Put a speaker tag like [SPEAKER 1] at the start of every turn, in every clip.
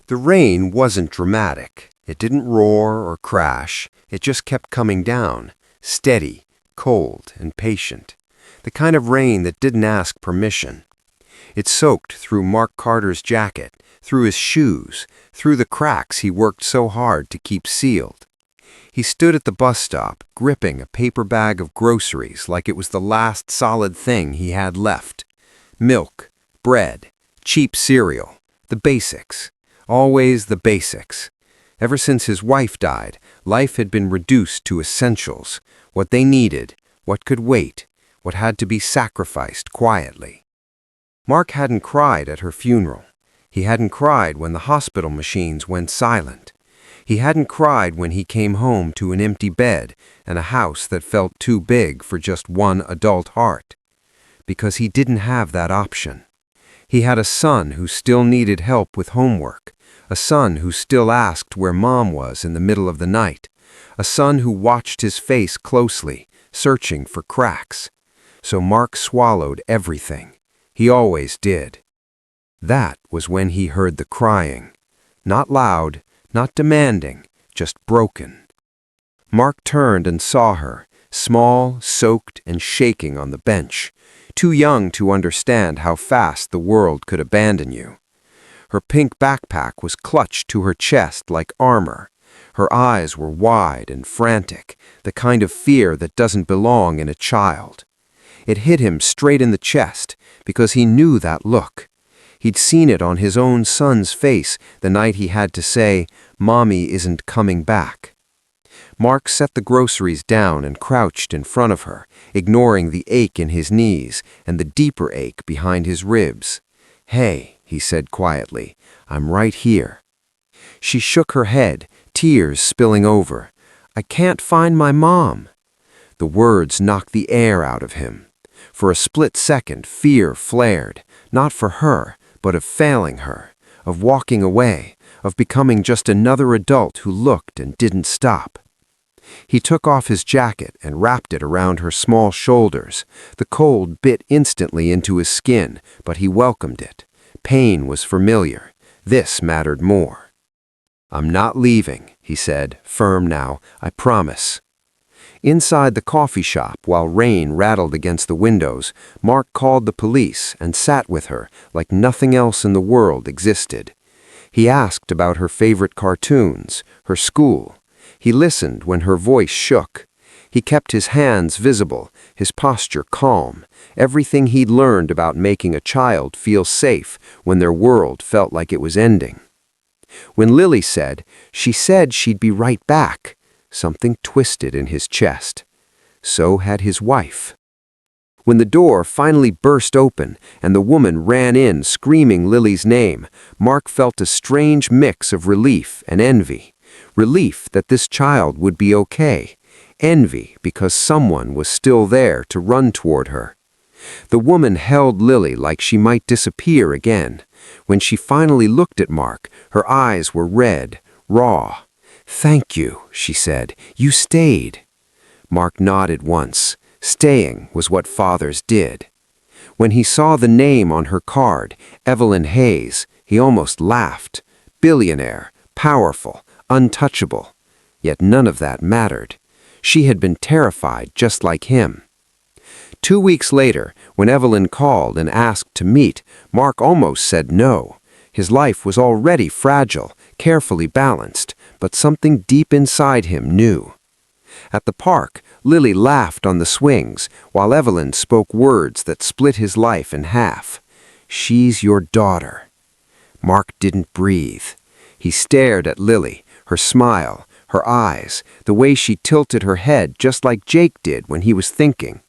[SPEAKER 1] The rain wasn't dramatic. It didn't roar or crash. It just kept coming down, steady, cold, and patient. The kind of rain that didn't ask permission. It soaked through Mark Carter's jacket, through his shoes, through the cracks he worked so hard to keep sealed. He stood at the bus stop, gripping a paper bag of groceries like it was the last solid thing he had left. Milk, bread, cheap cereal, the basics. Always the basics. Ever since his wife died, life had been reduced to essentials, what they needed, what could wait, what had to be sacrificed quietly. Mark hadn't cried at her funeral. He hadn't cried when the hospital machines went silent. He hadn't cried when he came home to an empty bed and a house that felt too big for just one adult heart. Because he didn't have that option. He had a son who still needed help with homework, a son who still asked where Mom was in the middle of the night, a son who watched his face closely, searching for cracks. So Mark swallowed everything. He always did. That was when he heard the crying. Not loud, not demanding, just broken. Mark turned and saw her, small, soaked, and shaking on the bench, too young to understand how fast the world could abandon you. Her pink backpack was clutched to her chest like armor. Her eyes were wide and frantic, the kind of fear that doesn't belong in a child. It hit him straight in the chest because he knew that look. He'd seen it on his own son's face the night he had to say, "Mommy isn't coming back." Mark set the groceries down and crouched in front of her, ignoring the ache in his knees and the deeper ache behind his ribs. "Hey," he said quietly, "I'm right here." She shook her head, tears spilling over. "I can't find my mom." The words knocked the air out of him. For a split second, fear flared, not for her, but of failing her, of walking away, of becoming just another adult who looked and didn't stop. He took off his jacket and wrapped it around her small shoulders. The cold bit instantly into his skin, but he welcomed it. Pain was familiar. This mattered more. "I'm not leaving," he said, firm now, "I promise." Inside the coffee shop, while rain rattled against the windows, Mark called the police and sat with her like nothing else in the world existed. He asked about her favorite cartoons, her school. He listened when her voice shook. He kept his hands visible, his posture calm, everything he'd learned about making a child feel safe when their world felt like it was ending. When Lily said, "She said she'd be right back," something twisted in his chest. So had his wife. When the door finally burst open and the woman ran in screaming Lily's name, Mark felt a strange mix of relief and envy. Relief that this child would be okay. Envy because someone was still there to run toward her. The woman held Lily like she might disappear again. When she finally looked at Mark, her eyes were red, raw. "Thank you," she said. "You stayed." Mark nodded once. Staying was what fathers did. When he saw the name on her card, Evelyn Hayes, he almost laughed. Billionaire, powerful, untouchable. Yet none of that mattered. She had been terrified just like him. 2 weeks later, when Evelyn called and asked to meet, Mark almost said no. His life was already fragile, carefully balanced, but something deep inside him knew. At the park, Lily laughed on the swings, while Evelyn spoke words that split his life in half. "She's your daughter." Mark didn't breathe. He stared at Lily, her smile, her eyes, the way she tilted her head just like Jake did when he was thinking.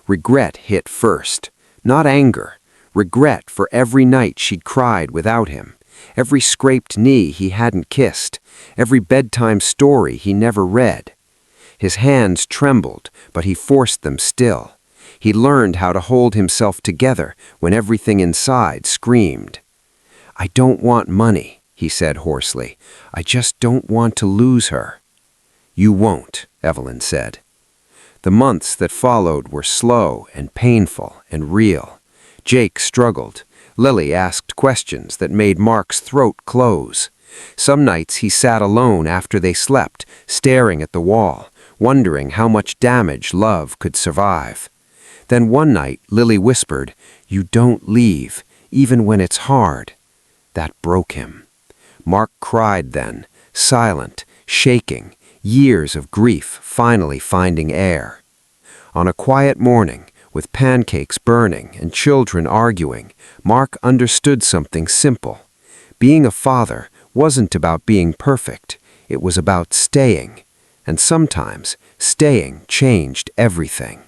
[SPEAKER 1] Regret hit first, not anger. Regret for every night she'd cried without him, every scraped knee he hadn't kissed, every bedtime story he never read. His hands trembled, but he forced them still. He learned how to hold himself together when everything inside screamed. "I don't want money," he said hoarsely. "I just don't want to lose her." "You won't," Evelyn said. The months that followed were slow and painful and real. Jake struggled. Lily asked questions that made Mark's throat close. Some nights he sat alone after they slept, staring at the wall, wondering how much damage love could survive. Then one night, Lily whispered, "You don't leave, even when it's hard." That broke him. Mark cried then, silent, shaking, years of grief finally finding air. On a quiet morning, with pancakes burning and children arguing, Mark understood something simple. Being a father wasn't about being perfect, it was about staying. And sometimes, staying changed everything.